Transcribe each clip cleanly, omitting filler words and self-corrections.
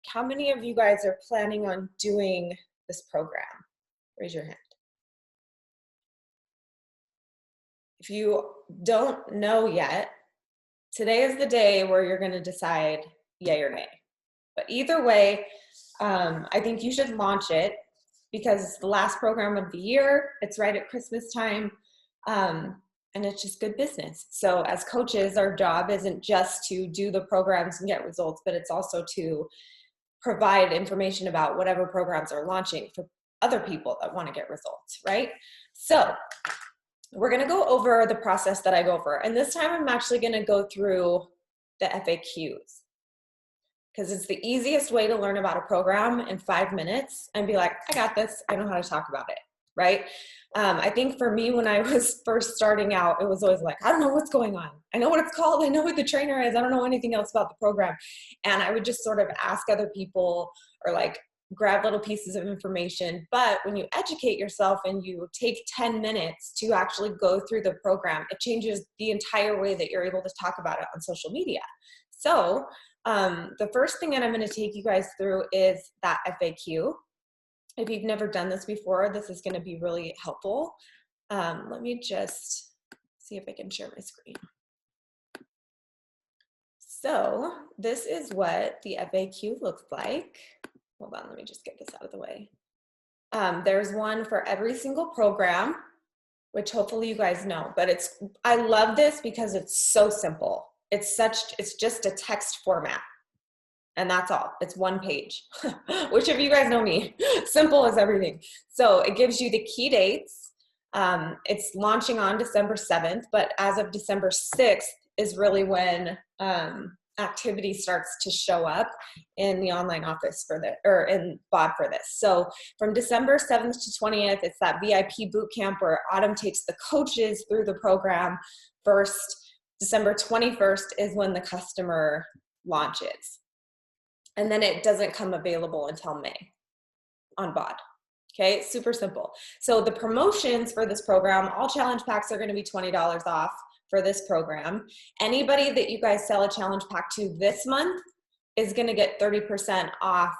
how many of you guys are planning on doing this program? Raise your hand. If you don't know yet, today is the day where you're going to decide yay or nay. But either way, I think you should launch it because it's the last program of the year. It's right at Christmas time. And it's just good business. So as coaches, our job isn't just to do the programs and get results, but it's also to provide information about whatever programs are launching for other people that want to get results, right? So we're going to go over the process that I go over. And this time I'm actually going to go through the FAQs because it's the easiest way to learn about a program in 5 minutes and be like, I got this. I know how to talk about it, right? I think for me, when I was first starting out, it was always like, I don't know what's going on. I know what it's called. I know who the trainer is. I don't know anything else about the program. And I would just sort of ask other people or like grab little pieces of information. But when you educate yourself and you take 10 minutes to actually go through the program, it changes the entire way that you're able to talk about it on social media. So the first thing that I'm going to take you guys through is that FAQ. If you've never done this before, this is going to be really helpful. Let me just see if I can share my screen. So this is what the FAQ looks like. Hold on, let me just get this out of the way. There's one for every single program, which hopefully you guys know, but I love this because it's so simple. It's just a text format. And that's all. It's one page, which if you guys know me, simple as everything. So it gives you the key dates. It's launching on December 7th, but as of December 6th is really when activity starts to show up in the online office or in BOD for this. So from December 7th to 20th, it's that VIP boot camp where Autumn takes the coaches through the program first. December 21st is when the customer launches. And then it doesn't come available until May on BOD. Okay, super simple. So the promotions for this program, all challenge packs are going to be $20 off for this program. Anybody that you guys sell a challenge pack to this month is going to get 30% off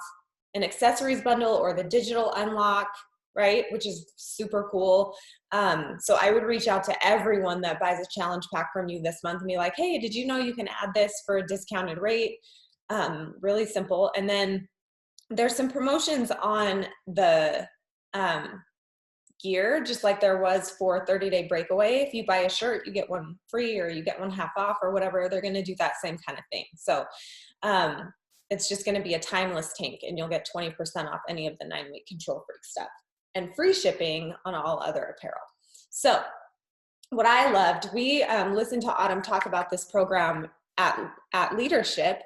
an accessories bundle or the digital unlock, right? Which is super cool. So I would reach out to everyone that buys a challenge pack from you this month and be like, hey, did you know you can add this for a discounted rate? Really simple. And then there's some promotions on the gear, just like there was for 30-day breakaway. If you buy a shirt, you get one free or you get one half off or whatever. They're going to do that same kind of thing. So it's just going to be a timeless tank and you'll get 20% off any of the 9-week Control Freak stuff and free shipping on all other apparel. So what I loved, we listened to Autumn talk about this program at Leadership,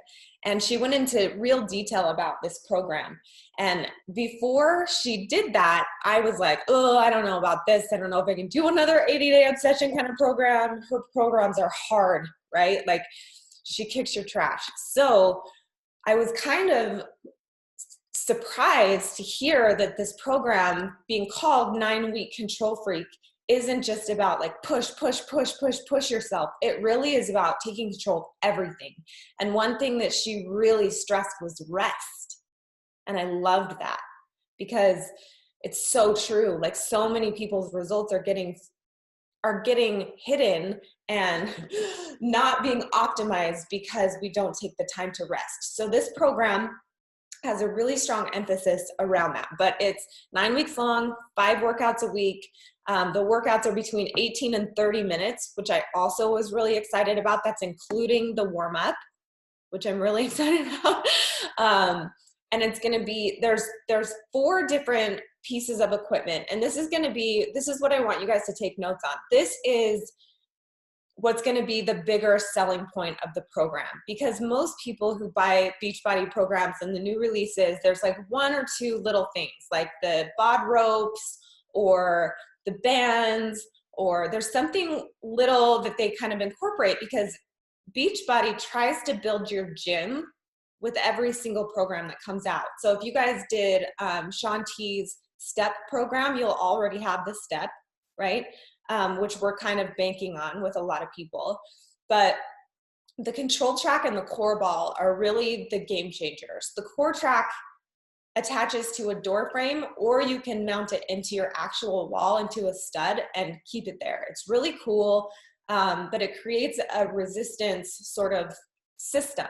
and she went into real detail about this program. And before she did that, I was like, oh, I don't know about this. I don't know if I can do another 80-day obsession kind of program. Her programs are hard, right? Like she kicks your trash. So I was kind of surprised to hear that this program being called 9-week Control Freak isn't just about like push yourself. It really is about taking control of everything. And one thing that she really stressed was rest. And I loved that because it's so true. Like so many people's results are getting hidden and not being optimized because we don't take the time to rest. So this program has a really strong emphasis around that, but it's 9 weeks long, 5 workouts a week. The workouts are between 18 and 30 minutes, which I also was really excited about. That's including the warm up, which I'm really excited about. And it's going to be, there's 4 different pieces of equipment. And this is what I want you guys to take notes on. This is what's going to be the bigger selling point of the program, because most people who buy Beachbody programs and the new releases, there's like 1 or 2 little things like the BOD ropes or the bands, or there's something little that they kind of incorporate because Beachbody tries to build your gym with every single program that comes out. So if you guys did Shaun T's STEP program, you'll already have the STEP, right? Which we're kind of banking on with a lot of people. But the control track and the core ball are really the game changers. The core track attaches to a door frame, or you can mount it into your actual wall, into a stud, and keep it there. It's really cool, but it creates a resistance sort of system,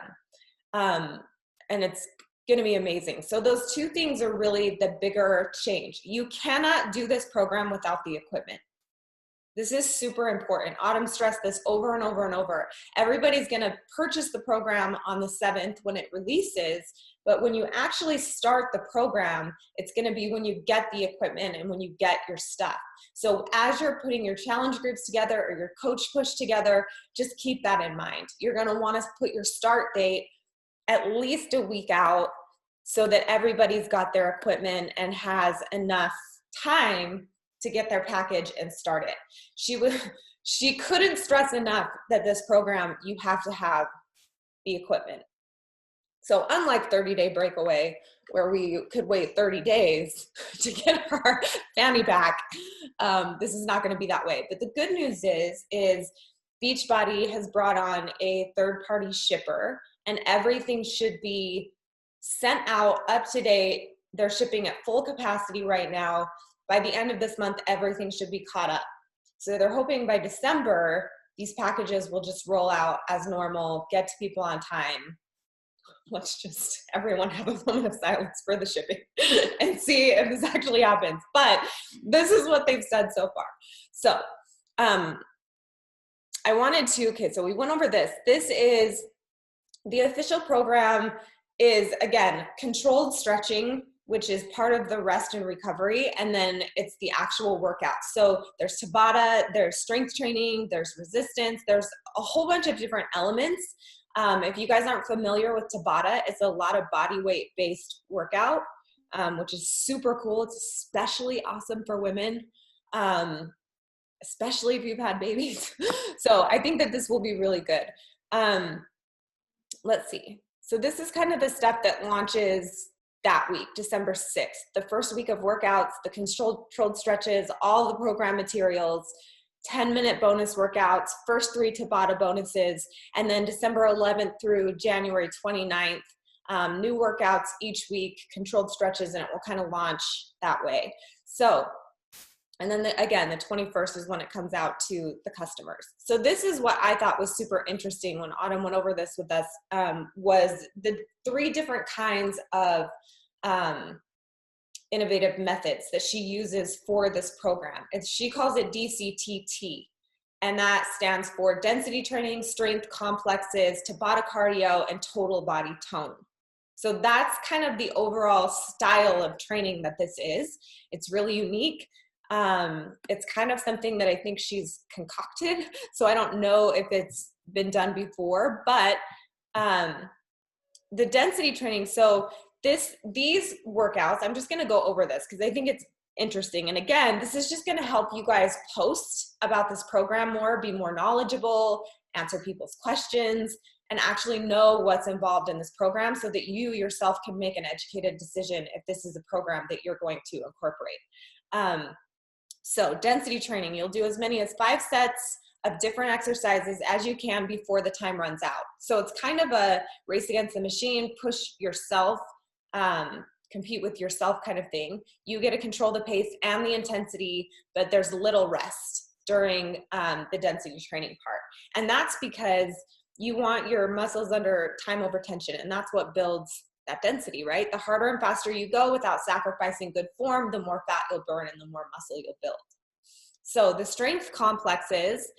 and it's going to be amazing. So those two things are really the bigger change. You cannot do this program without the equipment. This is super important. Autumn stressed this over and over and over. Everybody's going to purchase the program on the 7th when it releases, but when you actually start the program, it's going to be when you get the equipment and when you get your stuff. So as you're putting your challenge groups together or your coach push together, just keep that in mind. You're going to want to put your start date at least a week out so that everybody's got their equipment and has enough time to get their package and start it. She couldn't stress enough that this program, you have to have the equipment. So unlike 30-day breakaway, where we could wait 30 days to get our fanny pack, this is not going to be that way. But the good news is Beachbody has brought on a third-party shipper, and everything should be sent out up to date. They're shipping at full capacity right now. By the end of this month, everything should be caught up. So they're hoping by December, these packages will just roll out as normal, get to people on time. Let's just, everyone have a moment of silence for the shipping and see if this actually happens. But this is what they've said so far. So I wanted to, okay, so we went over this. This is, the official program is, again, controlled stretching, which is part of the rest and recovery, and then it's the actual workout. So there's Tabata, there's strength training, there's resistance, there's a whole bunch of different elements. If you guys aren't familiar with Tabata, it's a lot of body weight based workout, which is super cool. It's especially awesome for women, especially if you've had babies. So I think that this will be really good. Let's see. So this is kind of the stuff that launches that week, December 6th, the first week of workouts, the controlled stretches, all the program materials, 10-minute bonus workouts, first 3 Tabata bonuses, and then December 11th through January 29th, new workouts each week, controlled stretches, and it will kind of launch that way. So, and then again, the 21st is when it comes out to the customers. So this is what I thought was super interesting when Autumn went over this with us, was the 3 different kinds of innovative methods that she uses for this program. She calls it DCTT, and that stands for density training, strength complexes, Tabata cardio, and total body tone. So that's kind of the overall style of training that this is. It's really unique. It's kind of something that I think she's concocted, so I don't know if it's been done before, but the density training, so these workouts, I'm just going to go over this because I think it's interesting. And again, this is just going to help you guys post about this program more, be more knowledgeable, answer people's questions, and actually know what's involved in this program so that you yourself can make an educated decision if this is a program that you're going to incorporate. So density training, you'll do as many as 5 sets of different exercises as you can before the time runs out. So it's kind of a race against the machine, push yourself, compete with yourself kind of thing. You get to control the pace and the intensity, but there's little rest during the density training part. And that's because you want your muscles under time over tension, and that's what builds that density, right? The harder and faster you go without sacrificing good form, the more fat you'll burn and the more muscle you'll build. So the strength complexes,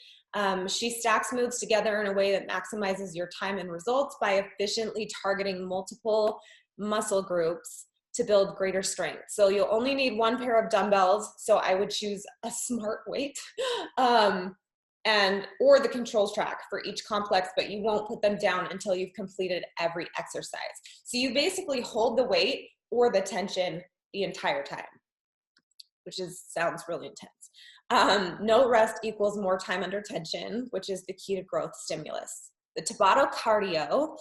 she stacks moves together in a way that maximizes your time and results by efficiently targeting multiple muscle groups to build greater strength. So you'll only need 1 pair of dumbbells. So I would choose a smart weight or the control track for each complex, but you won't put them down until you've completed every exercise. So you basically hold the weight or the tension the entire time, which sounds really intense. No rest equals more time under tension, which is the key to growth stimulus. The Tabata cardio,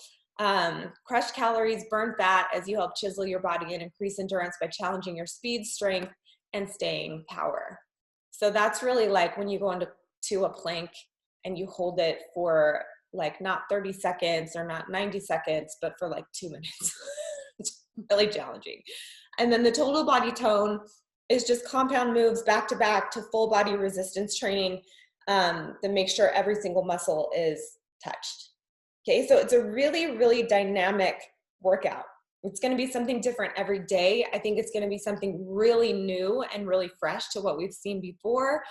crush calories, burn fat as you help chisel your body and increase endurance by challenging your speed, strength, and staying power. So that's really like when you go into a plank and you hold it for like not 30 seconds or not 90 seconds, but for like 2 minutes. It's really challenging. And then the total body tone is just compound moves back to back to full body resistance training to make sure every single muscle is touched. Okay, so it's a really, really dynamic workout. It's going to be something different every day. I think it's going to be something really new and really fresh to what we've seen before.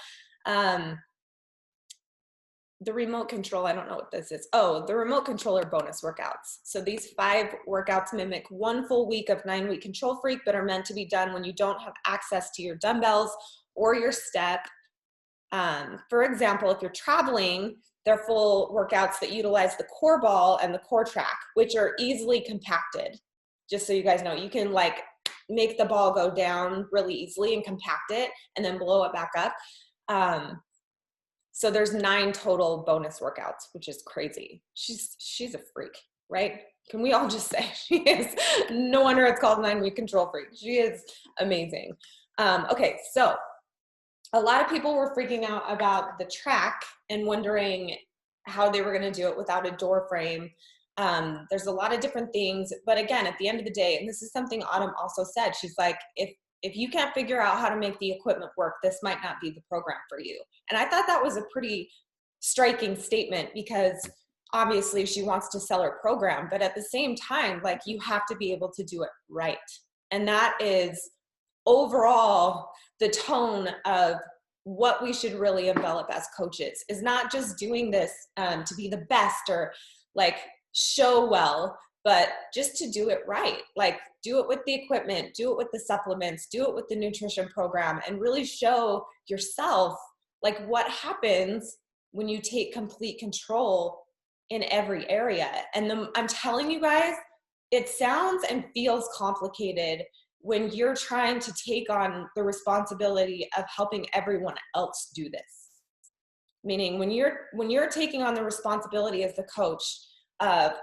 The remote control, I don't know what this is. Oh, the remote controller bonus workouts. So these 5 workouts mimic 1 full week of 9-week Control Freak, but are meant to be done when you don't have access to your dumbbells or your step. For example, if you're traveling, they're full workouts that utilize the core ball and the core track, which are easily compacted. Just so you guys know, you can like make the ball go down really easily and compact it and then blow it back up. So there's 9 total bonus workouts, which is crazy. She's a freak, right? Can we all just say she is? No wonder it's called 9-week Control Freak. She is amazing. Okay, so a lot of people were freaking out about the track and wondering how they were going to do it without a door frame. There's a lot of different things, but again, at the end of the day, and this is something Autumn also said, she's like, if you can't figure out how to make the equipment work, this might not be the program for you. And I thought that was a pretty striking statement, because obviously she wants to sell her program, but at the same time, like, you have to be able to do it right. And that is overall the tone of what we should really envelop as coaches, is not just doing this to be the best or like show well, but just to do it right. Like, do it with the equipment, do it with the supplements, do it with the nutrition program, and really show yourself like what happens when you take complete control in every area. And I'm telling you guys, it sounds and feels complicated when you're trying to take on the responsibility of helping everyone else do this. Meaning when you're taking on the responsibility as the coach of,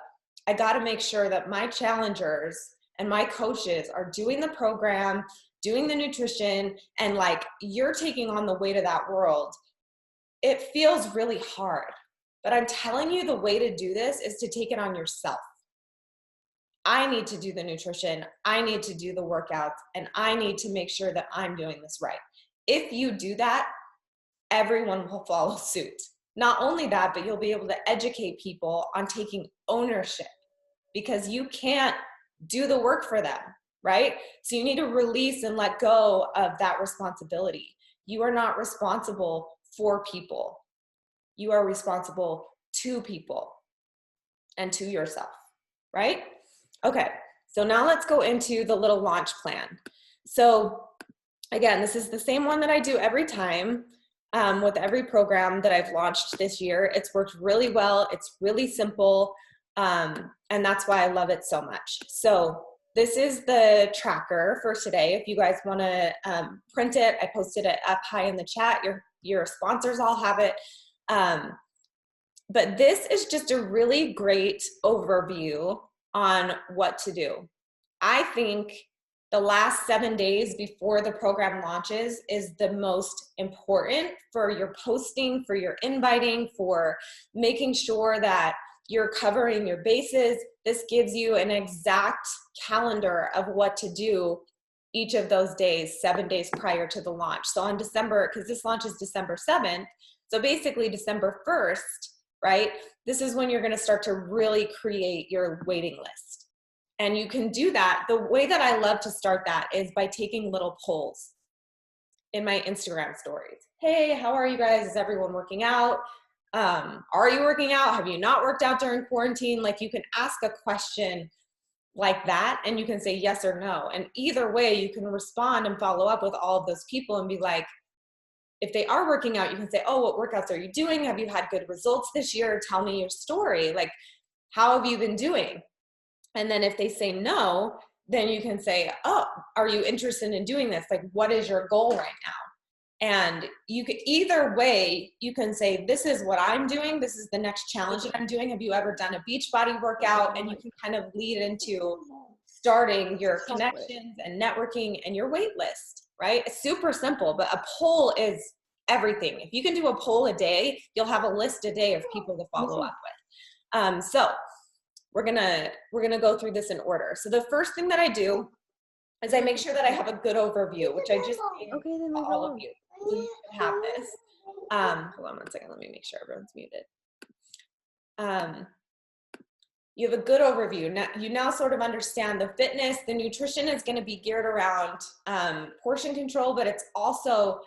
I got to make sure that my challengers and my coaches are doing the program, doing the nutrition, and like, you're taking on the weight of that world. It feels really hard, but I'm telling you, the way to do this is to take it on yourself. I need to do the nutrition, I need to do the workouts, and I need to make sure that I'm doing this right. If you do that, everyone will follow suit. Not only that, but you'll be able to educate people on taking ownership, because you can't do the work for them, right? So you need to release and let go of that responsibility. You are not responsible for people. You are responsible to people and to yourself, right? Okay, so now let's go into the little launch plan. So again, this is the same one that I do every time with every program that I've launched this year. It's worked really well. It's really simple. And that's why I love it so much. So this is the tracker for today. If you guys want to print it, I posted it up high in the chat. Your sponsors all have it. But this is just a really great overview on what to do. I think the last 7 days before the program launches is the most important for your posting, for your inviting, for making sure that you're covering your bases. This gives you an exact calendar of what to do each of those days, 7 days prior to the launch. So on December, because this launch is December 7th, so basically December 1st, right? This is when you're going to start to really create your waiting list. And you can do that. The way that I love to start that is by taking little polls in my Instagram stories. Hey, how are you guys? Is everyone working out? Are you working out? Have you not worked out during quarantine? Like, you can ask a question like that and you can say yes or no. And either way, you can respond and follow up with all of those people and be like, if they are working out, you can say, oh, what workouts are you doing? Have you had good results this year? Tell me your story. Like, how have you been doing? And then if they say no, then you can say, oh, are you interested in doing this? Like, what is your goal right now? And you could, either way, you can say, this is what I'm doing. This is the next challenge that I'm doing. Have you ever done a Beachbody workout? And you can kind of lead into starting your connections and networking and your wait list, right? It's super simple, but a poll is everything. If you can do a poll a day, you'll have a list a day of people to follow up with. So we're gonna go through this in order. So the first thing that I do is I make sure that I have a good overview, which I just gave to all of you. So you can have this. Hold on one second, let me make sure everyone's muted. You have a good overview. Now, you now sort of understand the fitness, the nutrition is going to be geared around portion control, but it's also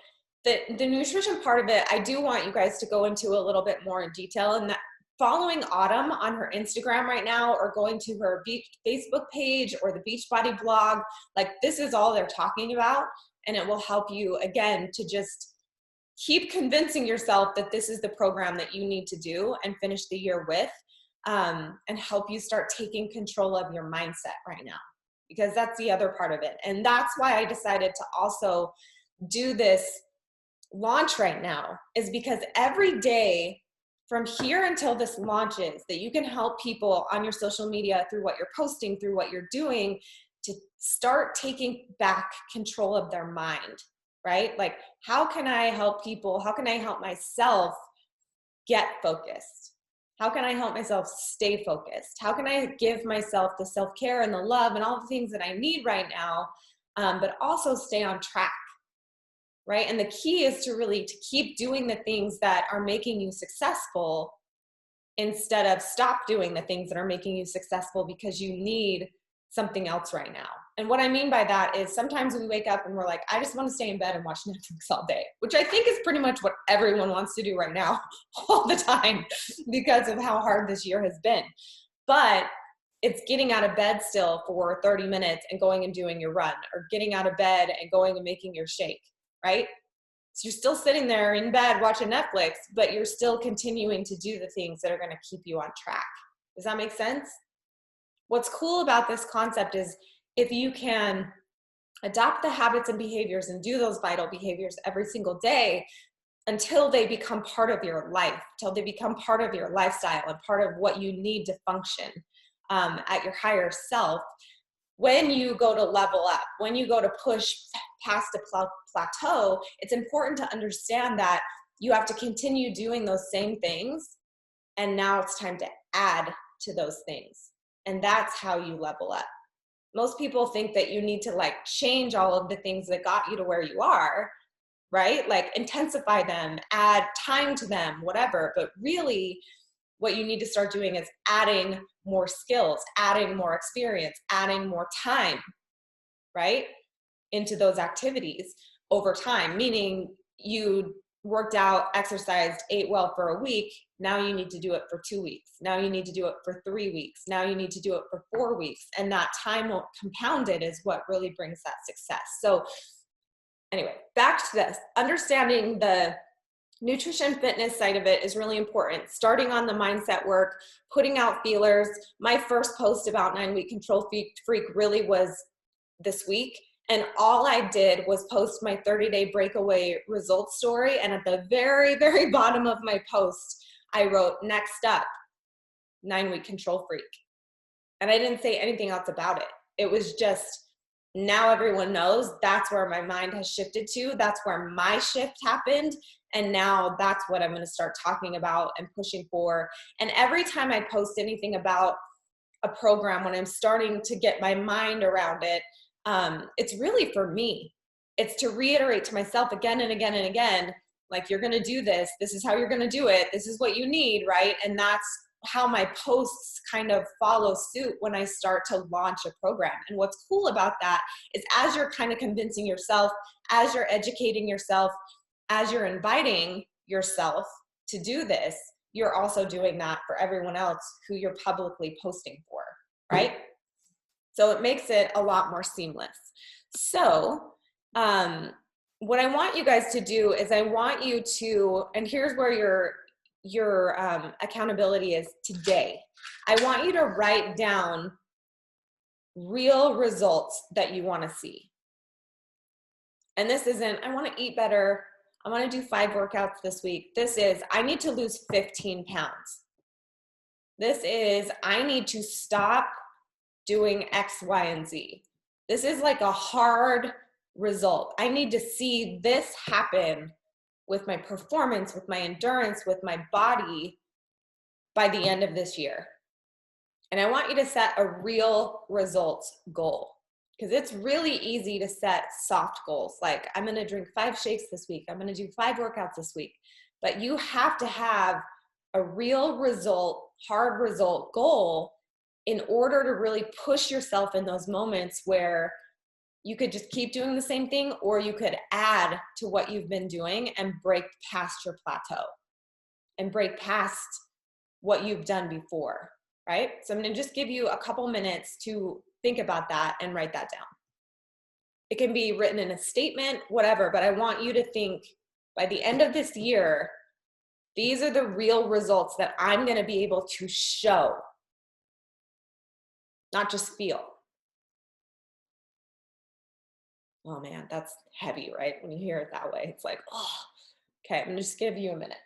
the nutrition part of it. I do want you guys to go into a little bit more in detail, and that following Autumn on her Instagram right now, or going to her Facebook page or the Beachbody blog, like this is all they're talking about, and it will help you again to just keep convincing yourself that this is the program that you need to do and finish the year with. And help you start taking control of your mindset right now, because that's the other part of it. And that's why I decided to also do this launch right now, is because every day from here until this launches, that you can help people on your social media through what you're posting, through what you're doing, to start taking back control of their mind, right? Like, how can I help people? How can I help myself get focused? How can I help myself stay focused? How can I give myself the self-care and the love and all the things that I need right now, but also stay on track, right? And the key is to really to keep doing the things that are making you successful, instead of stop doing the things that are making you successful because you need something else right now. And what I mean by that is sometimes we wake up and we're like, I just want to stay in bed and watch Netflix all day, which I think is pretty much what everyone wants to do right now all the time because of how hard this year has been. But it's getting out of bed still for 30 minutes and going and doing your run, or getting out of bed and going and making your shake, right? So you're still sitting there in bed watching Netflix, but you're still continuing to do the things that are going to keep you on track. Does that make sense? What's cool about this concept is if you can adopt the habits and behaviors and do those vital behaviors every single day until they become part of your life, till they become part of your lifestyle and part of what you need to function at your higher self, when you go to level up, when you go to push past a plateau, it's important to understand that you have to continue doing those same things, and now it's time to add to those things. And that's how you level up. Most people think that you need to like change all of the things that got you to where you are, right? Like intensify them, add time to them, whatever. But really what you need to start doing is adding more skills, adding more experience, adding more time, right? Into those activities over time, meaning you worked out, exercised, ate well for a week. Now you need to do it for 2 weeks. Now you need to do it for 3 weeks. Now you need to do it for 4 weeks. And that time compounded is what really brings that success. So anyway, back to this. Understanding the nutrition fitness side of it is really important. Starting on the mindset work, putting out feelers. My first post about 9-week control freak really was this week. And all I did was post my 30-day breakaway results story. And at the very, very bottom of my post, I wrote, next up, 9-week control freak. And I didn't say anything else about it. It was just, now everyone knows that's where my mind has shifted to. That's where my shift happened. And now that's what I'm going to start talking about and pushing for. And every time I post anything about a program, when I'm starting to get my mind around it, it's really for me. It's to reiterate to myself again and again and again, like, you're going to do this. This is how you're going to do it. This is what you need, right? And that's how my posts kind of follow suit when I start to launch a program. And what's cool about that is as you're kind of convincing yourself, as you're educating yourself, as you're inviting yourself to do this, you're also doing that for everyone else who you're publicly posting for, right? So it makes it a lot more seamless. So what I want you guys to do is I want you to, and here's where your accountability is today. I want you to write down real results that you want to see. And this isn't, I want to eat better. I want to do 5 workouts this week. This is, I need to lose 15 pounds. This is, I need to stop doing X, Y, and Z. This is like a hard result. I need to see this happen with my performance, with my endurance, with my body by the end of this year. And I want you to set a real results goal, because it's really easy to set soft goals. Like, I'm going to drink 5 shakes this week. I'm going to do 5 workouts this week. But you have to have a real result, hard result goal in order to really push yourself in those moments where you could just keep doing the same thing, or you could add to what you've been doing and break past your plateau and break past what you've done before, right? So I'm going to just give you a couple minutes to think about that and write that down. It can be written in a statement, whatever, but I want you to think, by the end of this year, these are the real results that I'm going to be able to show, not just feel. Oh man, that's heavy, right? When you hear it that way, it's like, oh, okay, I'm going to just give you a minute.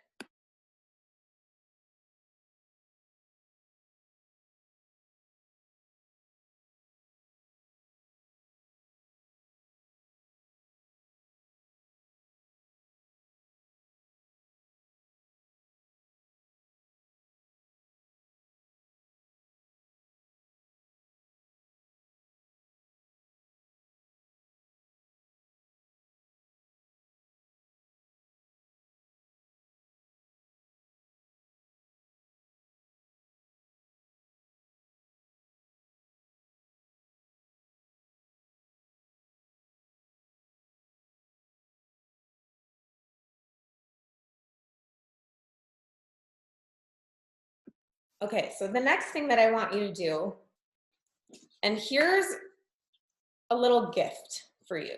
Okay, so the next thing that I want you to do, and here's a little gift for you.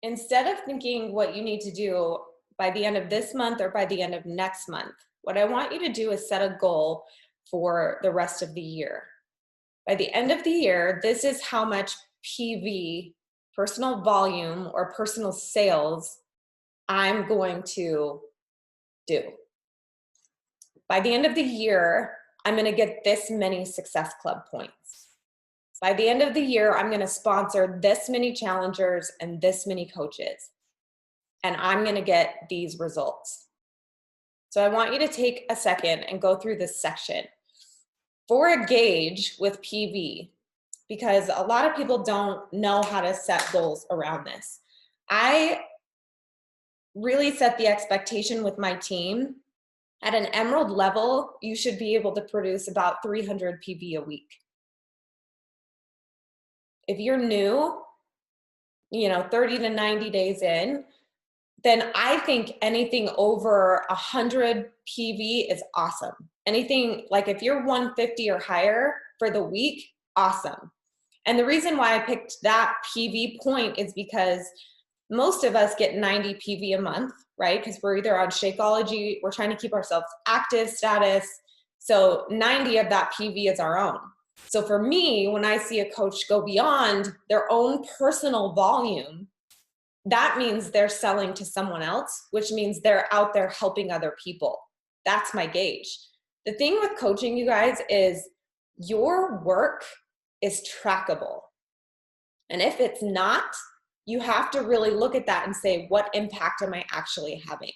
Instead of thinking what you need to do by the end of this month or by the end of next month, what I want you to do is set a goal for the rest of the year. By the end of the year, this is how much PV, personal volume, or personal sales I'm going to do. By the end of the year, I'm going to get this many Success Club points. By the end of the year, I'm going to sponsor this many challengers and this many coaches. And I'm going to get these results. So I want you to take a second and go through this section for a gauge with PV, because a lot of people don't know how to set goals around this. I really set the expectation with my team. At an emerald level, you should be able to produce about 300 PV a week. If you're new, 30 to 90 days in, then I think anything over 100 PV is awesome. Anything, like if you're 150 or higher for the week, awesome. And the reason why I picked that PV point is because most of us get 90 PV a month, right? Because we're either on Shakeology, we're trying to keep ourselves active status. So 90 of that PV is our own. So for me, when I see a coach go beyond their own personal volume, that means they're selling to someone else, which means they're out there helping other people. That's my gauge. The thing with coaching, you guys, is your work is trackable. And if it's not, you have to really look at that and say, what impact am I actually having?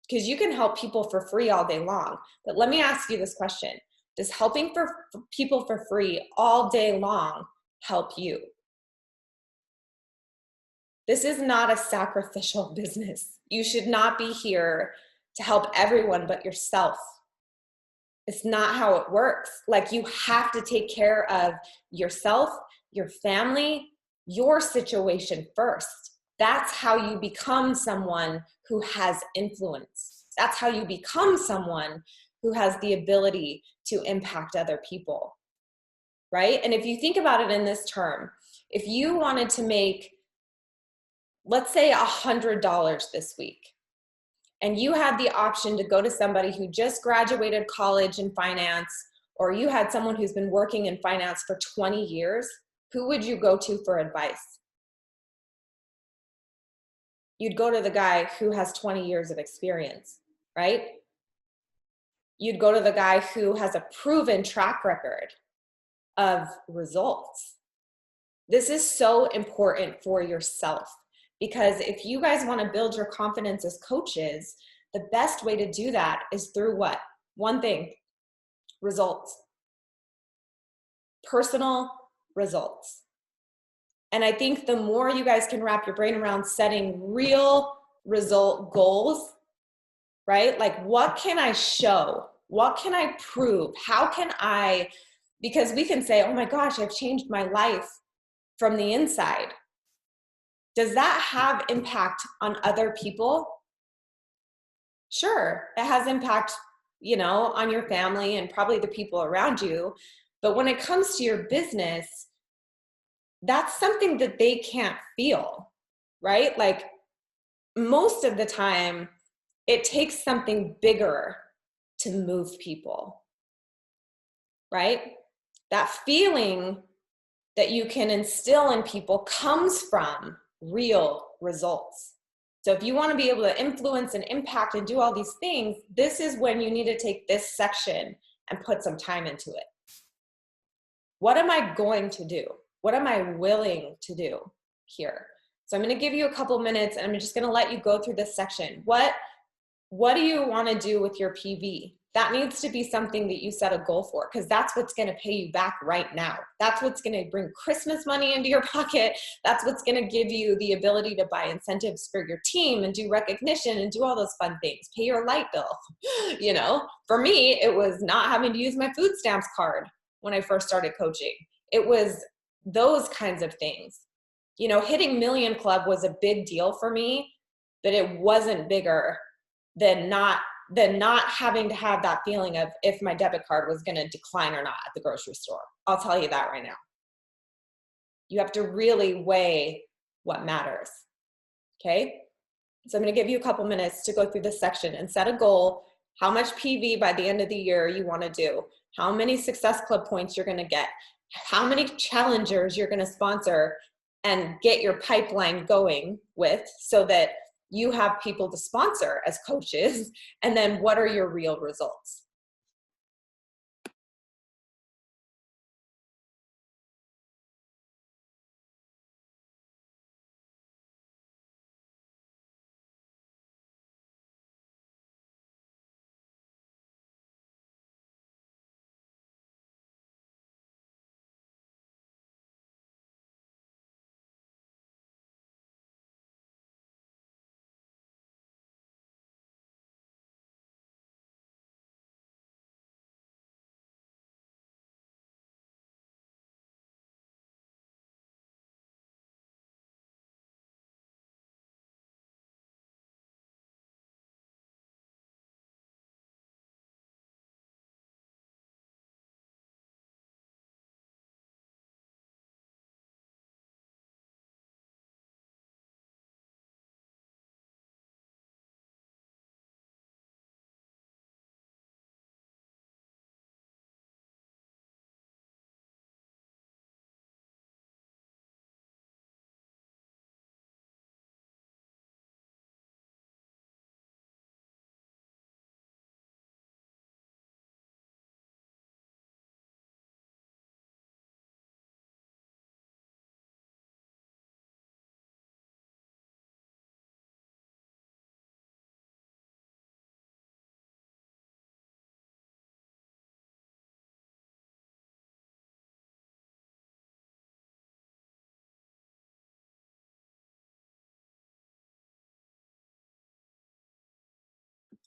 Because you can help people for free all day long. But let me ask you this question. Does helping for people for free all day long help you? This is not a sacrificial business. You should not be here to help everyone but yourself. It's not how it works. Like, you have to take care of yourself, your family, your situation first. That's how you become someone who has influence. That's how you become someone who has the ability to impact other people, right? And if you think about it in this term, if you wanted to make, let's say, $100 this week, and you had the option to go to somebody who just graduated college in finance, or you had someone who's been working in finance for 20 years, who would you go to for advice? You'd go to the guy who has 20 years of experience, right? You'd go to the guy who has a proven track record of results. This is so important for yourself, because if you guys want to build your confidence as coaches, the best way to do that is through what? One thing: results. Personal results. And I think the more you guys can wrap your brain around setting real result goals, right? Like, what can I show? What can I prove? How can I, because we can say, oh my gosh, I've changed my life from the inside. Does that have impact on other people? Sure, it has impact, you know, on your family and probably the people around you. But when it comes to your business, that's something that they can't feel, right? Like, most of the time, it takes something bigger to move people, right? That feeling that you can instill in people comes from real results. So if you want to be able to influence and impact and do all these things, this is when you need to take this section and put some time into it. What am I going to do? What am I willing to do here? So I'm going to give you a couple minutes and I'm just going to let you go through this section. What do you want to do with your PV? That needs to be something that you set a goal for, because that's what's going to pay you back right now. That's what's going to bring Christmas money into your pocket. That's what's going to give you the ability to buy incentives for your team and do recognition and do all those fun things. Pay your light bill. You know, for me, it was not having to use my food stamps card when I first started coaching. It was those kinds of things. You know, hitting Million Club was a big deal for me, but it wasn't bigger than not having to have that feeling of if my debit card was going to decline or not at the grocery store. I'll tell you that right now. You have to really weigh what matters. Okay? So I'm going to give you a couple minutes to go through this section and set a goal, how much PV by the end of the year you want to do, how many Success Club points you're going to get, how many challengers you're going to sponsor and get your pipeline going with, so that you have people to sponsor as coaches, and then what are your real results?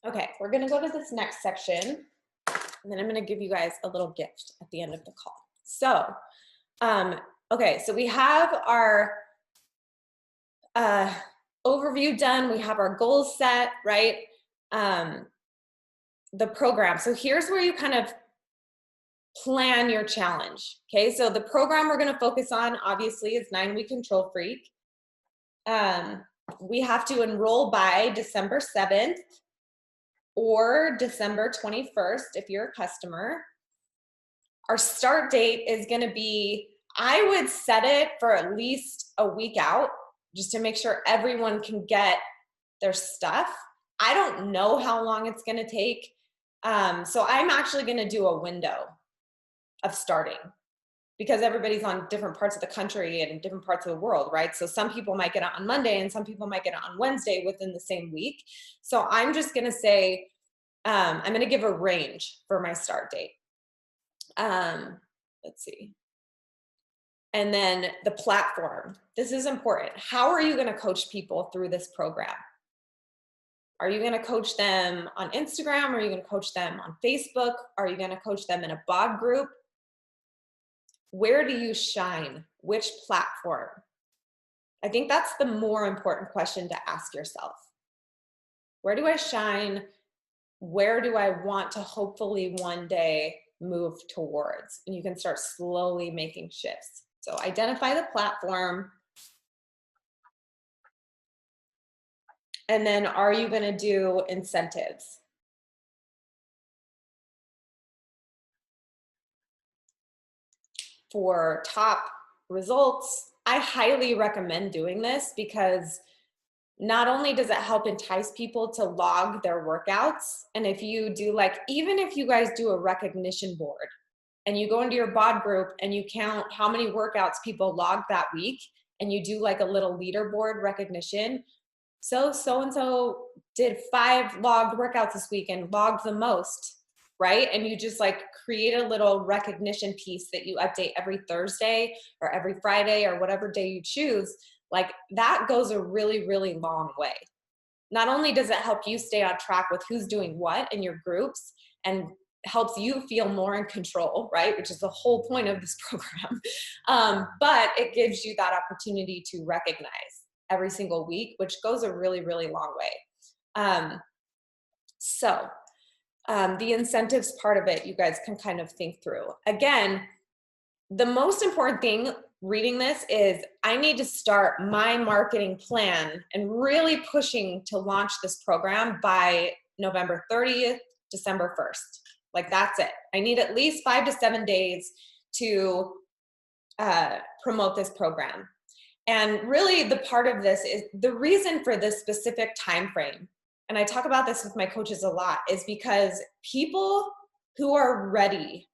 Okay, we're going to go to this next section, and then I'm going to give you guys a little gift at the end of the call. So, okay, so we have our overview done. We have our goals set, right? The program. So here's where you kind of plan your challenge. Okay, so the program we're going to focus on, obviously, is 9-week Control Freak. We have to enroll by December 7th. Or December 21st if you're a customer. Our start date is going to be, I would set it for at least a week out, just to make sure everyone can get their stuff. I don't know how long it's going to take. So I'm actually going to do a window of starting, because everybody's on different parts of the country and different parts of the world, right? So some people might get it on Monday and some people might get it on Wednesday within the same week. So I'm just going to say, I'm going to give a range for my start date. Let's see. And then the platform. This is important. How are you going to coach people through this program? Are you going to coach them on Instagram? Are you going to coach them on Facebook? Are you going to coach them in a bod group? Where do you shine? Which platform? I think that's the more important question to ask yourself. Where do I shine? Where do I want to hopefully one day move towards? And you can start slowly making shifts. So identify the platform. And then are you going to do incentives? For top results, I highly recommend doing this because not only does it help entice people to log their workouts, and if you do like, even if you guys do a recognition board and you go into your bod group and you count how many workouts people logged that week and you do like a little leaderboard recognition. So-and-so did 5 logged workouts this week and logged the most, right? And you just like create a little recognition piece that you update every Thursday or every Friday or whatever day you choose. Like that goes a really, really long way. Not only does it help you stay on track with who's doing what in your groups and helps you feel more in control, right? Which is the whole point of this program. But it gives you that opportunity to recognize every single week, which goes a really, really long way. The incentives part of it, you guys can kind of think through. Again, the most important thing reading this is I need to start my marketing plan and really pushing to launch this program by November 30th, December 1st. Like that's it. I need at least 5 to 7 days to promote this program. And really the part of this is the reason for this specific time frame. And I talk about this with my coaches a lot, is because people who are ready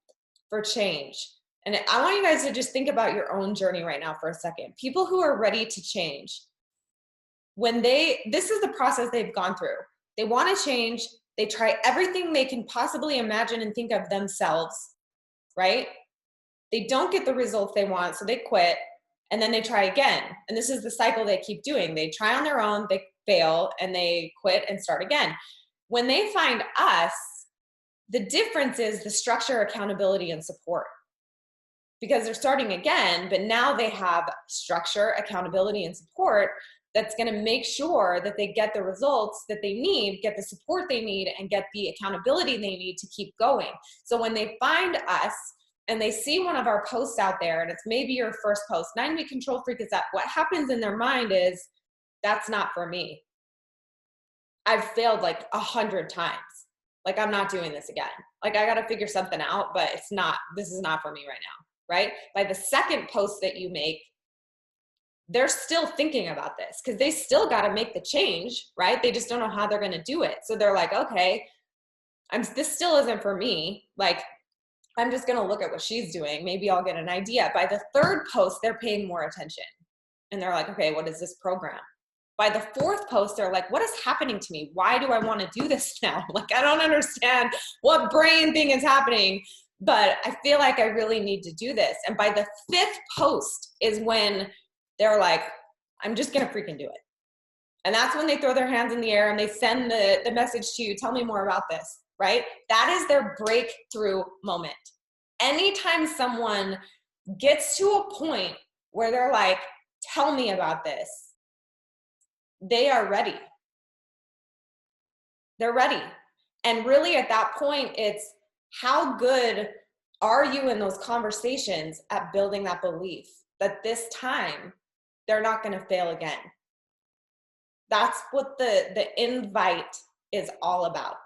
for change, and I want you guys to just think about your own journey right now for a second. People who are ready to change, this is the process they've gone through. They want to change. They try everything they can possibly imagine and think of themselves, right? They don't get the results they want, so they quit, and then they try again. And this is the cycle they keep doing. They try on their own, they fail, and they quit and start again. When they find us, the difference is the structure, accountability, and support. Because they're starting again, but now they have structure, accountability, and support that's going to make sure that they get the results that they need, get the support they need, and get the accountability they need to keep going. So when they find us and they see one of our posts out there, and it's maybe your first post, 9-week control freak is that, what happens in their mind is, that's not for me. I've failed like 100 times. Like I'm not doing this again. Like I got to figure something out, but this is not for me right now. Right? By the second post that you make, they're still thinking about this because they still got to make the change, right? They just don't know how they're going to do it. So they're like, okay, this still isn't for me. Like, I'm just going to look at what she's doing. Maybe I'll get an idea. By the third post, they're paying more attention. And they're like, okay, what is this program? By the fourth post, they're like, what is happening to me? Why do I want to do this now? Like, I don't understand what brain thing is happening. But I feel like I really need to do this. And by the 5th post is when they're like, I'm just going to freaking do it. And that's when they throw their hands in the air and they send the message to you, tell me more about this, right? That is their breakthrough moment. Anytime someone gets to a point where they're like, tell me about this, they are ready. They're ready. And really at that point, it's, how good are you in those conversations at building that belief that this time they're not going to fail again? That's what the invite is all about.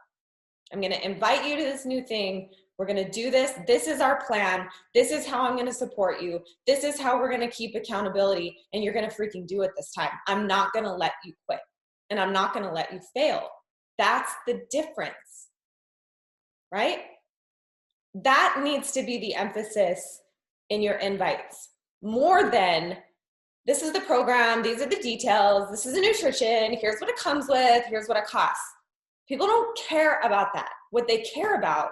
I'm going to invite you to this new thing. We're going to do this. This is our plan. This is how I'm going to support you. This is how we're going to keep accountability. And you're going to freaking do it this time. I'm not going to let you quit. And I'm not going to let you fail. That's the difference, right? That needs to be the emphasis in your invites, more than this is the program, these are the details, this is the nutrition, here's what it comes with, here's what it costs. People don't care about that. What they care about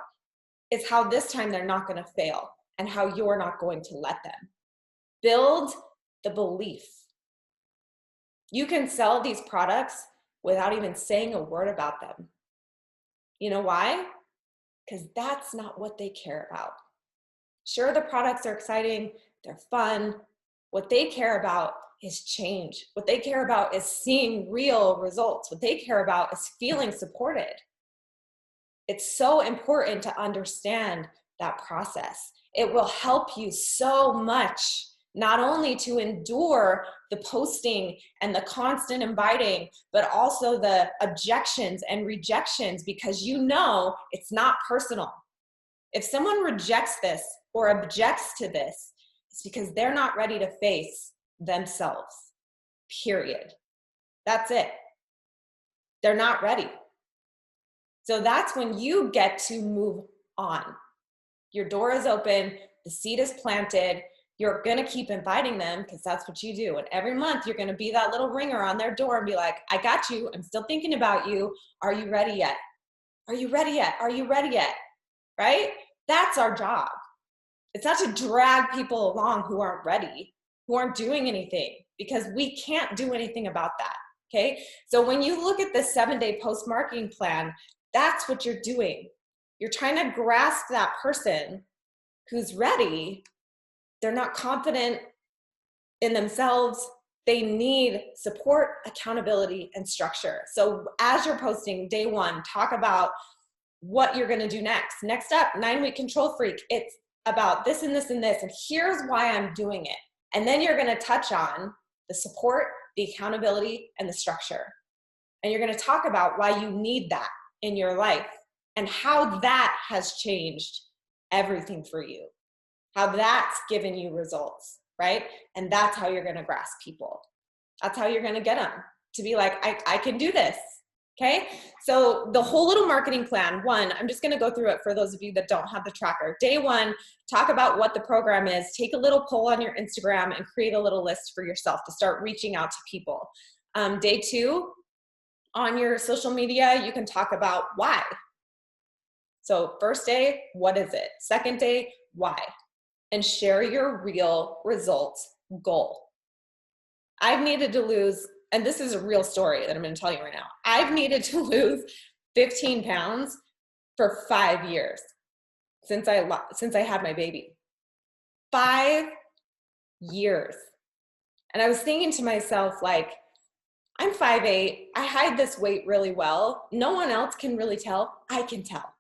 is how this time they're not going to fail and how you're not going to let them. Build the belief. You can sell these products without even saying a word about them. You know why? Because that's not what they care about. Sure, the products are exciting, they're fun. What they care about is change. What they care about is seeing real results. What they care about is feeling supported. It's so important to understand that process. It will help you so much, not only to endure the posting and the constant inviting, but also the objections and rejections, because you know it's not personal. If someone rejects this or objects to this, it's because they're not ready to face themselves, period. That's it. They're not ready. So that's when you get to move on. Your door is open, the seed is planted, you're gonna keep inviting them because that's what you do. And every month you're gonna be that little ringer on their door and be like, I got you, I'm still thinking about you. Are you ready yet? Are you ready yet? Are you ready yet? Right? That's our job. It's not to drag people along who aren't ready, who aren't doing anything, because we can't do anything about that, okay? So when you look at the 7-day post-marketing plan, that's what you're doing. You're trying to grasp that person who's ready. They're not confident in themselves. They need support, accountability, and structure. So as you're posting day 1, talk about what you're gonna do next. Next up, 9-week control freak. It's about this and this and this, and here's why I'm doing it. And then you're gonna touch on the support, the accountability, and the structure. And you're gonna talk about why you need that in your life and how that has changed everything for you, how that's given you results, right? And that's how you're gonna grasp people. That's how you're gonna get them to be like, I can do this, okay? So the whole little marketing plan, 1, I'm just gonna go through it for those of you that don't have the tracker. Day 1, talk about what the program is, take a little poll on your Instagram and create a little list for yourself to start reaching out to people. Day 2, on your social media, you can talk about why. So first day, what is it? Second day, why? And share your real results goal. I've needed to lose, and this is a real story that I'm going to tell you right now. I've needed to lose 15 pounds for 5 years since I had my baby. 5 years. And I was thinking to myself, like, I'm 5'8", I hide this weight really well. No one else can really tell. I can tell.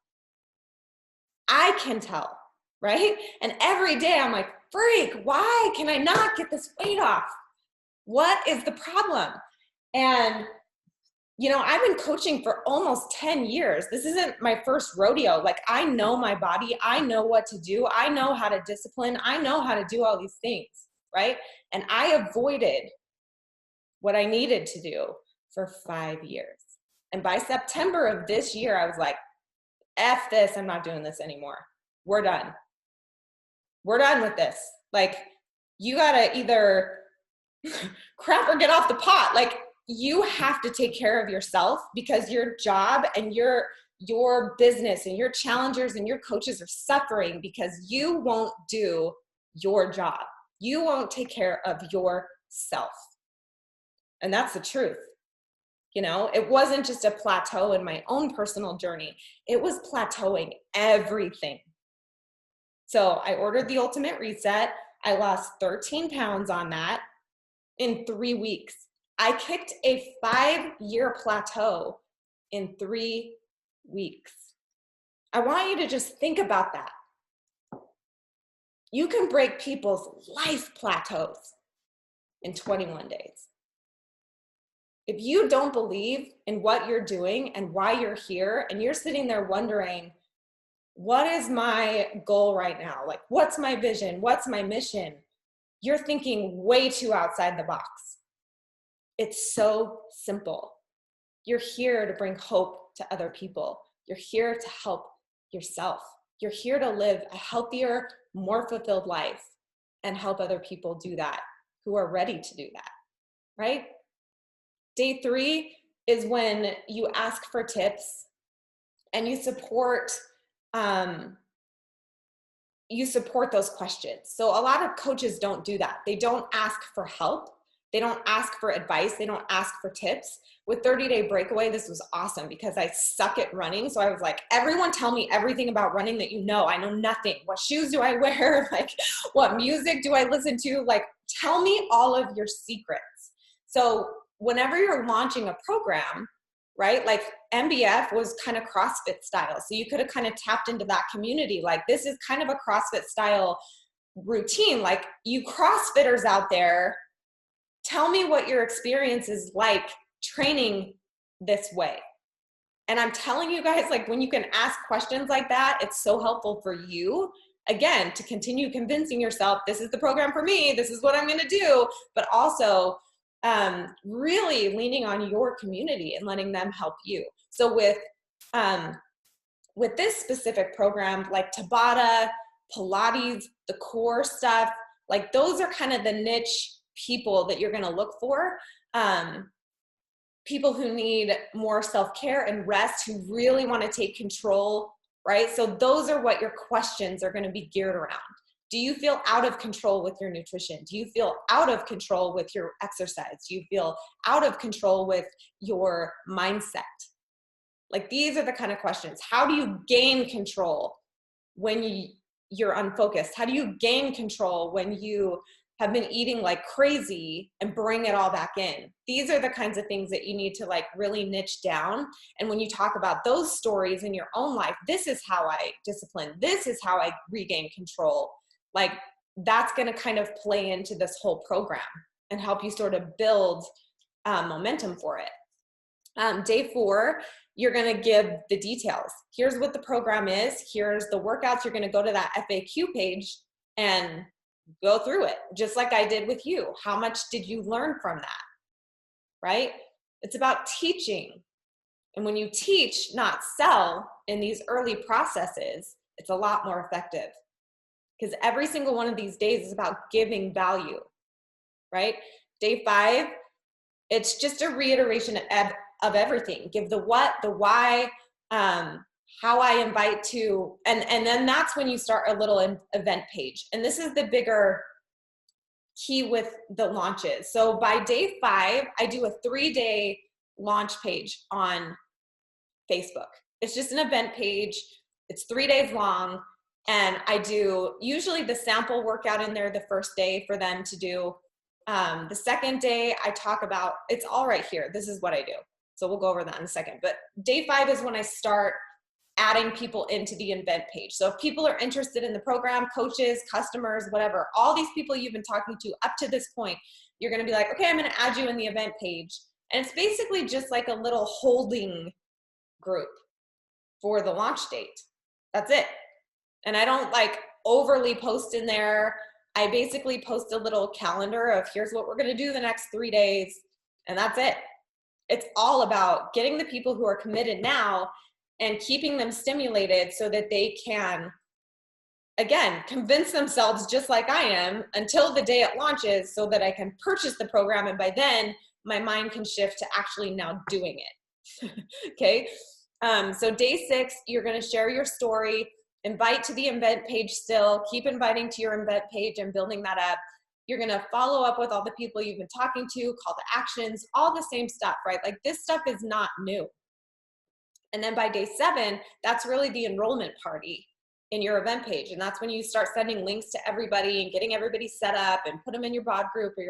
I can tell, right? And every day I'm like, freak, why can I not get this weight off? What is the problem? And, you know, I've been coaching for almost 10 years. This isn't my first rodeo. Like, I know my body. I know what to do. I know how to discipline. I know how to do all these things, right? And I avoided what I needed to do for 5 years. And by September of this year, I was like, F this, I'm not doing this anymore. We're done. We're done with this. Like, you gotta either crap or get off the pot. Like, you have to take care of yourself, because your job and your business and your challengers and your coaches are suffering because you won't do your job. You won't take care of yourself. And that's the truth. You know, it wasn't just a plateau in my own personal journey. It was plateauing everything. So I ordered the Ultimate Reset. I lost 13 pounds on that in 3 weeks. I kicked a 5-year plateau in 3 weeks. I want you to just think about that. You can break people's life plateaus in 21 days. If you don't believe in what you're doing and why you're here, and you're sitting there wondering, what is my goal right now? Like, what's my vision? What's my mission? You're thinking way too outside the box. It's so simple. You're here to bring hope to other people. You're here to help yourself. You're here to live a healthier, more fulfilled life and help other people do that, who are ready to do that, right? Day 3 is when you ask for tips and you support you support those questions. So a lot of coaches don't do that. They don't ask for help. They don't ask for advice. They don't ask for tips. With 30-Day Breakaway, this was awesome because I suck at running. So I was like, everyone tell me everything about running that you know. I know nothing. What shoes do I wear? Like, what music do I listen to? Like, tell me all of your secrets. So whenever you're launching a program, right? Like MBF was kind of CrossFit style. So you could have kind of tapped into that community. Like, this is kind of a CrossFit style routine. Like, you CrossFitters out there, tell me what your experience is like training this way. And I'm telling you guys, like, when you can ask questions like that, it's so helpful for you, again, to continue convincing yourself, this is the program for me, this is what I'm going to do, but also really leaning on your community and letting them help you. So with this specific program, like Tabata, Pilates, the core stuff, like those are kind of the niche people that you're going to look for. People who need more self-care and rest, who really want to take control, right? So those are what your questions are going to be geared around. Do you feel out of control with your nutrition? Do you feel out of control with your exercise? Do you feel out of control with your mindset? Like, these are the kind of questions. How do you gain control when you're unfocused? How do you gain control when you have been eating like crazy and bring it all back in? These are the kinds of things that you need to like really niche down. And when you talk about those stories in your own life, this is how I discipline, this is how I regain control. Like, that's going to kind of play into this whole program and help you sort of build momentum for it. Day 4, you're going to give the details. Here's what the program is. Here's the workouts. You're going to go to that FAQ page and go through it, just like I did with you. How much did you learn from that, right? It's about teaching. And when you teach, not sell, in these early processes, it's a lot more effective. Because every single one of these days is about giving value, right? Day 5, it's just a reiteration of everything. Give the what, the why, how I invite to, and then that's when you start a little event page. And this is the bigger key with the launches. So by day 5, I do a 3-day launch page on Facebook. It's just an event page. It's 3 days long. And I do usually the sample workout in there the first day for them to do. The second day, I talk about, it's all right here. This is what I do. So we'll go over that in a second. But day 5 is when I start adding people into the event page. So if people are interested in the program, coaches, customers, whatever, all these people you've been talking to up to this point, you're going to be like, okay, I'm going to add you in the event page. And it's basically just like a little holding group for the launch date. That's it. And I don't like overly post in there. I basically post a little calendar of here's what we're going to do the next 3 days. And that's it. It's all about getting the people who are committed now and keeping them stimulated so that they can, again, convince themselves just like I am until the day it launches so that I can purchase the program. And by then my mind can shift to actually now doing it. Okay. So day 6, you're going to share your story, invite to the event page still, keep inviting to your event page and building that up. You're going to follow up with all the people you've been talking to, call to actions, all the same stuff, right? Like, this stuff is not new. And then by day 7, that's really the enrollment party in your event page. And that's when you start sending links to everybody and getting everybody set up and put them in your bod group or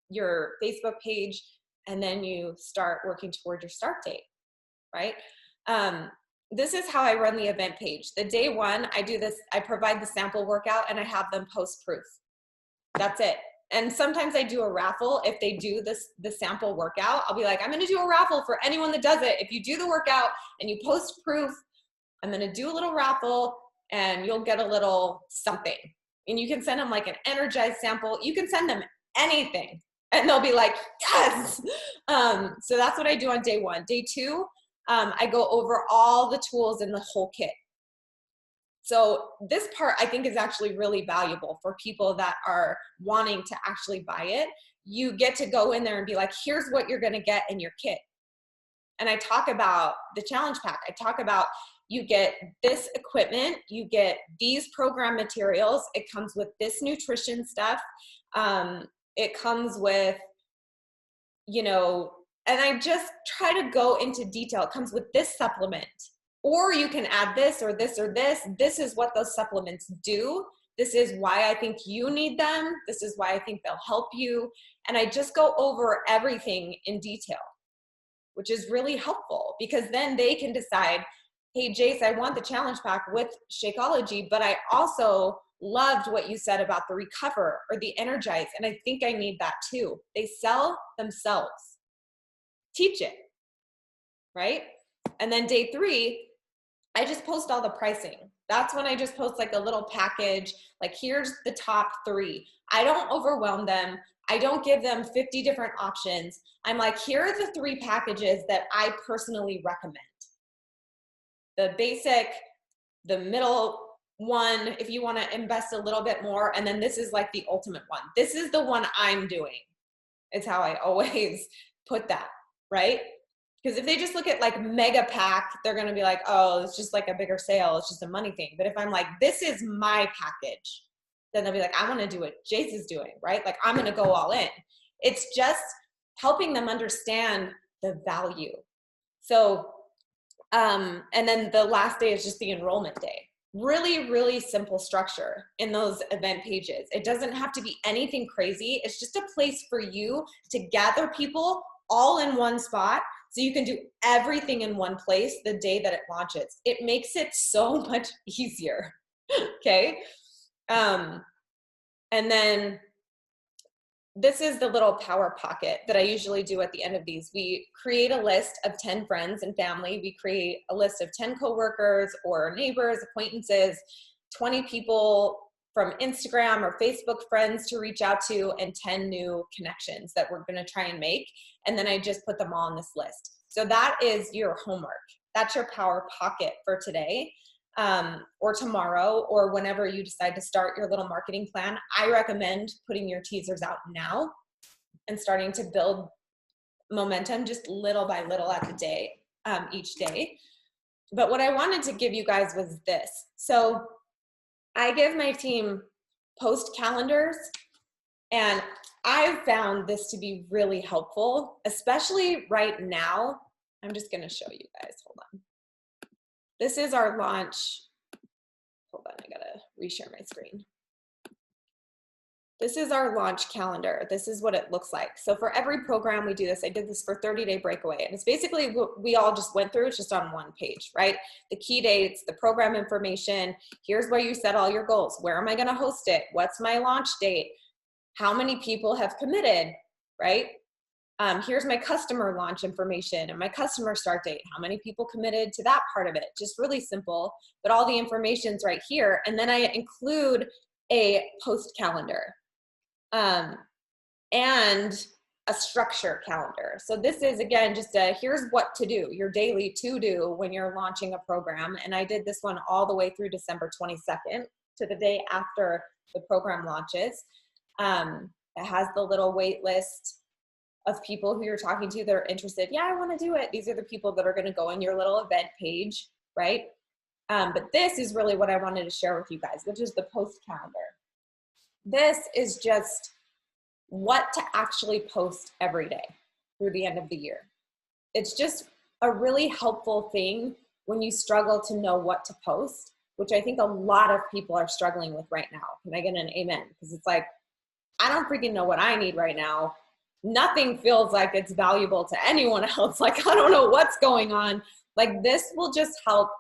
your Facebook page. And then you start working toward your start date, right? This is how I run the event page. The day 1, I do this, I provide the sample workout and I have them post proof. That's it. And sometimes I do a raffle. If they do the sample workout, I'll be like, I'm going to do a raffle for anyone that does it. If you do the workout and you post proof, I'm going to do a little raffle and you'll get a little something. And you can send them like an energized sample. You can send them anything and they'll be like, yes. So that's what I do on day 1. Day 2, I go over all the tools in the whole kit. So this part I think is actually really valuable for people that are wanting to actually buy it. You get to go in there and be like, here's what you're going to get in your kit. And I talk about the challenge pack. I talk about you get this equipment, you get these program materials, it comes with this nutrition stuff, it comes with, you know, and I just try to go into detail. It comes with this supplement, or you can add this or this or this. This is what those supplements do. This is why I think you need them. This is why I think they'll help you. And I just go over everything in detail, which is really helpful, because then they can decide, hey, Jace, I want the challenge pack with Shakeology, but I also loved what you said about the Recover or the Energize, and I think I need that too. They sell themselves. Teach it, right? And then day 3, I just post all the pricing. That's when I just post like a little package, like here's the top 3. I don't overwhelm them. I don't give them 50 different options. I'm like, here are the 3 packages that I personally recommend. The basic, the middle one, if you want to invest a little bit more, and then this is like the ultimate one. This is the one I'm doing. It's how I always put that, right? Because if they just look at like mega pack, they're going to be like, oh, it's just like a bigger sale. It's just a money thing. But if I'm like, this is my package, then they'll be like, I want to do what Jace is doing, right? Like, I'm going to go all in. It's just helping them understand the value. So, and then the last day is just the enrollment day. Really, really simple structure in those event pages. It doesn't have to be anything crazy. It's just a place for you to gather people all in one spot, so you can do everything in one place the day that it launches. It makes it so much easier, okay? And then this is the little power pocket that I usually do at the end of these. We create a list of 10 friends and family. We create a list of 10 coworkers or neighbors, acquaintances, 20 people from Instagram or Facebook friends to reach out to, and 10 new connections that we're gonna try and make. And then I just put them all on this list. So that is your homework. That's your power pocket for today, or tomorrow, or whenever you decide to start your little marketing plan. I recommend putting your teasers out now and starting to build momentum just little by little at the day, each day. But what I wanted to give you guys was this. So I give my team post calendars, and I've found this to be really helpful, especially right now. I'm just going to show you guys. Hold on. This is our launch. Hold on, I got to reshare my screen. This is our launch calendar. This is what it looks like. So for every program we do this. I did this for 30-day breakaway, and it's basically what we all just went through. It's just on one page, right? The key dates, the program information. Here's where you set all your goals. Where am I going to host it? What's my launch date? How many people have committed, right? Here's my customer launch information and my customer start date. How many people committed to that part of it? Just really simple, but all the information's right here. And then I include a post calendar and a structure calendar. So this is, again, just here's what to do, your daily to do when you're launching a program. And I did this one all the way through December 22nd to the day after the program launches. It has the little wait list of people who you're talking to that are interested. Yeah, I want to do it. These are the people that are going to go in your little event page, right? But this is really what I wanted to share with you guys, which is the post calendar. This is just what to actually post every day through the end of the year. It's just a really helpful thing when you struggle to know what to post, which I think a lot of people are struggling with right now. Can I get an amen? Because it's like, I don't freaking know what I need right now. Nothing feels like it's valuable to anyone else. Like, I don't know what's going on. Like, this will just help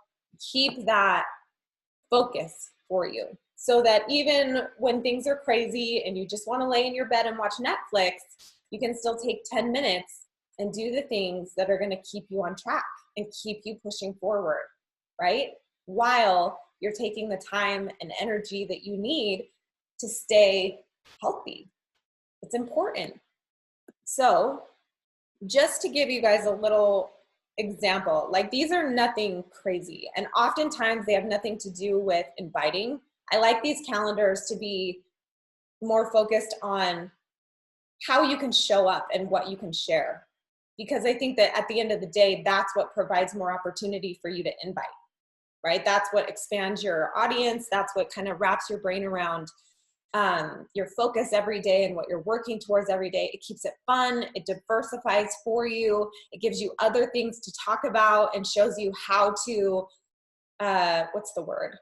keep that focus for you, so that even when things are crazy and you just want to lay in your bed and watch Netflix, you can still take 10 minutes and do the things that are going to keep you on track and keep you pushing forward, right? While you're taking the time and energy that you need to stay healthy. It's important. So just to give you guys a little example, like, these are nothing crazy, and oftentimes they have nothing to do with inviting. I like these calendars to be more focused on how you can show up and what you can share, because I think that at the end of the day, that's what provides more opportunity for you to invite. right? That's what expands your audience. That's what kind of wraps your brain around your focus every day and what you're working towards every day. It keeps it fun. It diversifies for you. It gives you other things to talk about and shows you how to, what's the word?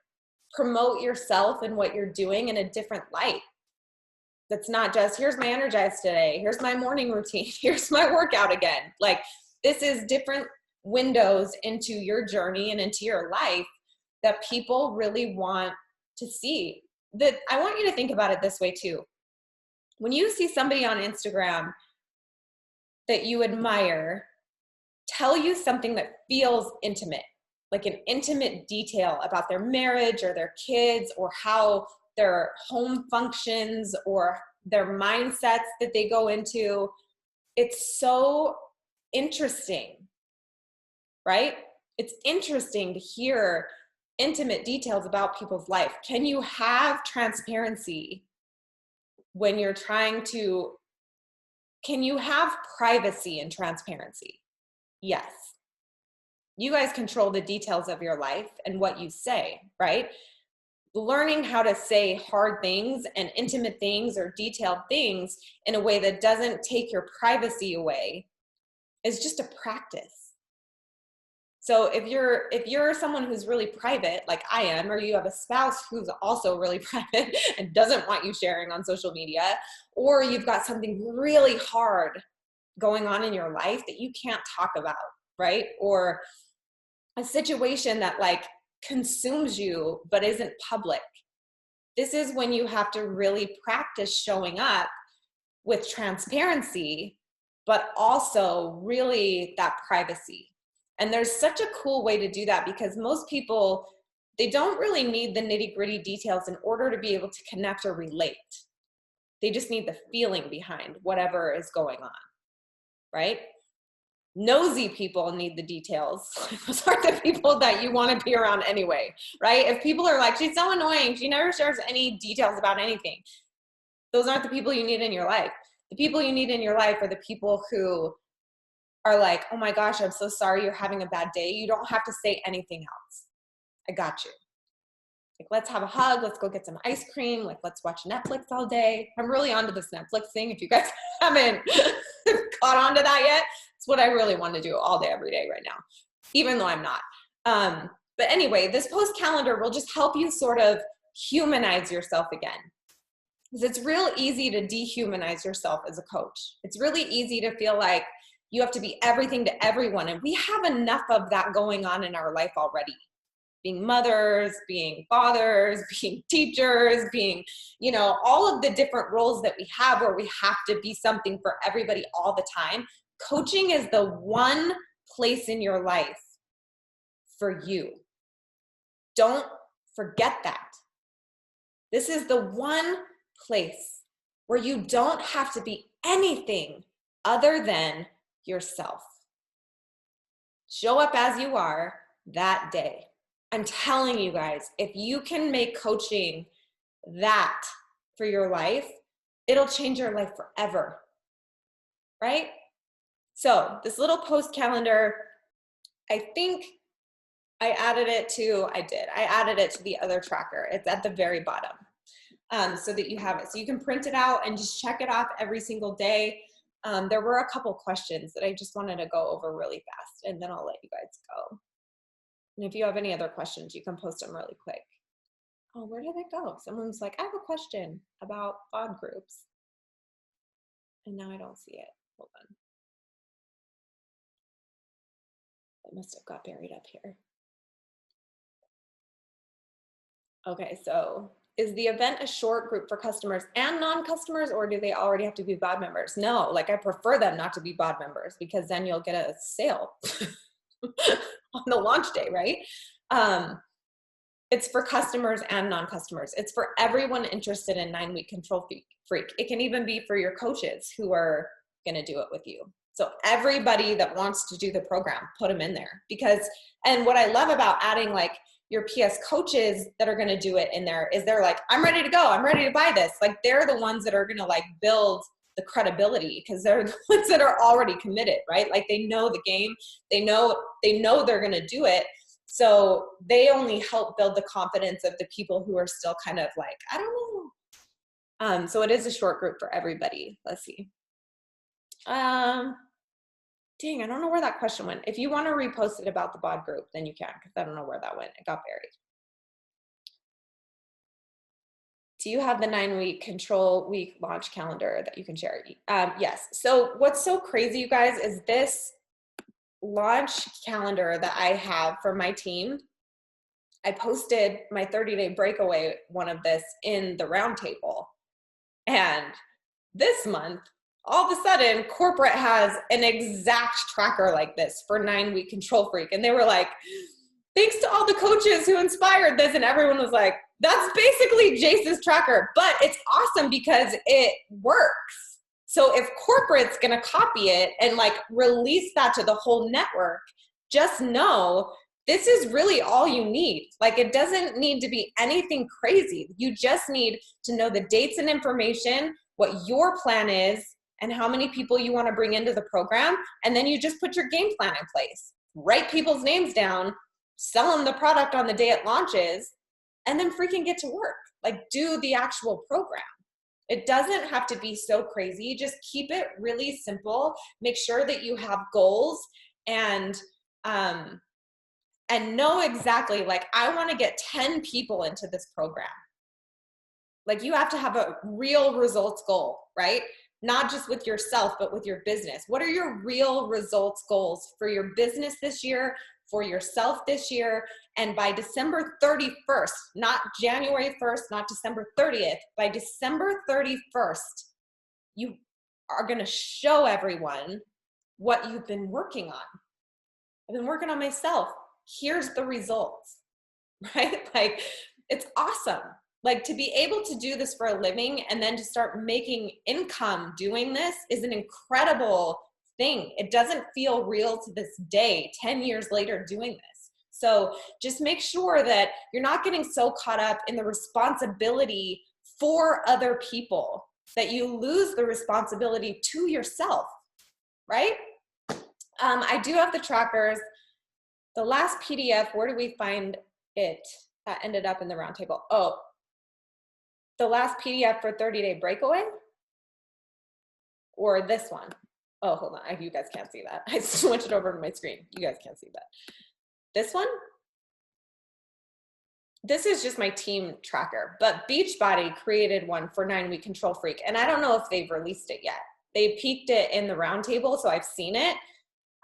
Promote yourself and what you're doing in a different light. That's not just, here's my energize today. Here's my morning routine. Here's my workout again. Like, this is different windows into your journey and into your life that people really want to see. That I want you to think about it this way too. When you see somebody on Instagram that you admire tell you something that feels intimate, like an intimate detail about their marriage or their kids or how their home functions or their mindsets that they go into, it's so interesting, right? It's interesting to hear intimate details about people's life. Can you have transparency when you're trying to, can you have privacy and transparency? Yes. You guys control the details of your life and what you say, right? Learning how to say hard things and intimate things or detailed things in a way that doesn't take your privacy away is just a practice. So if you're someone who's really private, like I am, or you have a spouse who's also really private and doesn't want you sharing on social media, or you've got something really hard going on in your life that you can't talk about, right? Or a situation that like consumes you but isn't public. This is when you have to really practice showing up with transparency, but also really that privacy. And there's such a cool way to do that because most people, they don't really need the nitty-gritty details in order to be able to connect or relate. They just need the feeling behind whatever is going on, right? Nosy people need the details. Those are the people that you want to be around anyway, right? If people are like, she's so annoying, she never shares any details about anything, those aren't the people you need in your life. The people you need in your life are the people who are like, oh my gosh, I'm so sorry you're having a bad day. You don't have to say anything else. I got you. Like, let's have a hug. Let's go get some ice cream. Like, let's watch Netflix all day. I'm really onto this Netflix thing. If you guys haven't caught on to that yet, it's what I really want to do all day, every day right now, even though I'm not. But anyway, this post calendar will just help you sort of humanize yourself again. Because it's real easy to dehumanize yourself as a coach. It's really easy to feel like you have to be everything to everyone. And we have enough of that going on in our life already. Being mothers, being fathers, being teachers, being, all of the different roles that we have where we have to be something for everybody all the time. Coaching is the one place in your life for you. Don't forget that. This is the one place where you don't have to be anything other than yourself. Show up as you are that day. I'm telling you guys, if you can make coaching that for your life, it'll change your life forever, right? So this little post calendar, I think I added it to the other tracker. It's at the very bottom so that you have it. So you can print it out and just check it off every single day. There were a couple questions that I just wanted to go over really fast, and then I'll let you guys go. And if you have any other questions, you can post them really quick. Oh, where did it go? Someone's like, I have a question about FOD groups. And now I don't see it. Hold on. It must have got buried up here. Okay, so is the event a short group for customers and non-customers, or do they already have to be BOD members? No, like I prefer them not to be BOD members because then you'll get a sale on the launch day, right? It's for customers and non-customers. It's for everyone interested in 9-week Control Freak. It can even be for your coaches who are gonna do it with you. So everybody that wants to do the program, put them in there. And what I love about adding like your PS coaches that are gonna do it in there is they're like, I'm ready to go, I'm ready to buy this. Like they're the ones that are gonna like build the credibility because they're the ones that are already committed, right? Like they know the game, they know they're gonna do it. So they only help build the confidence of the people who are still kind of like, I don't know. So it is a short group for everybody. Let's see. Dang, I don't know where that question went. If you want to repost it about the bod group, then you can, because I don't know where that went. It got buried. Do you have the 9-week control week launch calendar that you can share? Yes. So what's so crazy, you guys, is this launch calendar that I have for my team. I posted my 30-day breakaway one of this in the roundtable. And this month, all of a sudden, corporate has an exact tracker like this for 9-week control freak. And they were like, thanks to all the coaches who inspired this. And everyone was like, that's basically Jace's tracker. But it's awesome because it works. So if corporate's gonna copy it and like release that to the whole network, just know this is really all you need. Like it doesn't need to be anything crazy. You just need to know the dates and information, what your plan is, and how many people you wanna bring into the program. And then you just put your game plan in place. Write people's names down, sell them the product on the day it launches, and then freaking get to work. Like do the actual program. It doesn't have to be so crazy. Just keep it really simple. Make sure that you have goals and know exactly, like, I want to get 10 people into this program. Like you have to have a real results goal, right? Not just with yourself, but with your business. What are your real results goals for your business this year, for yourself this year? And by December 31st, not January 1st, not December 30th, by December 31st, you are going to show everyone what you've been working on. I've been working on myself. Here's the results, right? Like, it's awesome. Like, to be able to do this for a living and then to start making income doing this is an incredible thing. It doesn't feel real to this day, 10 years later doing this. So just make sure that you're not getting so caught up in the responsibility for other people that you lose the responsibility to yourself, right? I do have the trackers. The last PDF, where do we find it? That ended up in the roundtable. Oh, the last PDF for 30-day breakaway? Or this one? Oh, hold on, you guys can't see that. I switched it over to my screen. You guys can't see that. This one? This is just my team tracker, but Beachbody created one for 9-week control freak, and I don't know if they've released it yet. They peaked it in the roundtable, so I've seen it.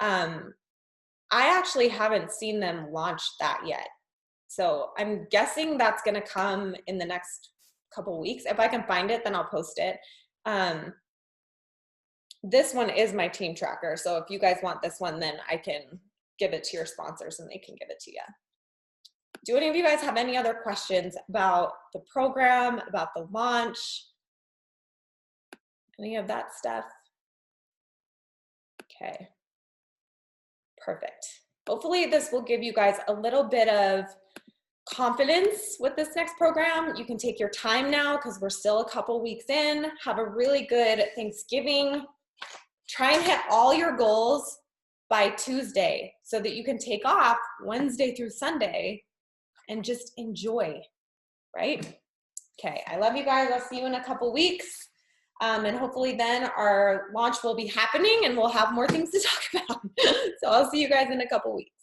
I actually haven't seen them launch that yet. So I'm guessing that's gonna come in the next couple weeks. If I can find it, then I'll post it. This one is my team tracker. So if you guys want this one, then I can give it to your sponsors and they can give it to you. Do any of you guys have any other questions about the program, about the launch, any of that stuff? Okay, perfect. Hopefully this will give you guys a little bit of confidence with this next program. You can take your time now because we're still a couple weeks in. Have a really good Thanksgiving. Try and hit all your goals by Tuesday so that you can take off Wednesday through Sunday and just enjoy, right? Okay, I love you guys. I'll see you in a couple weeks. And hopefully then our launch will be happening and we'll have more things to talk about. So I'll see you guys in a couple weeks.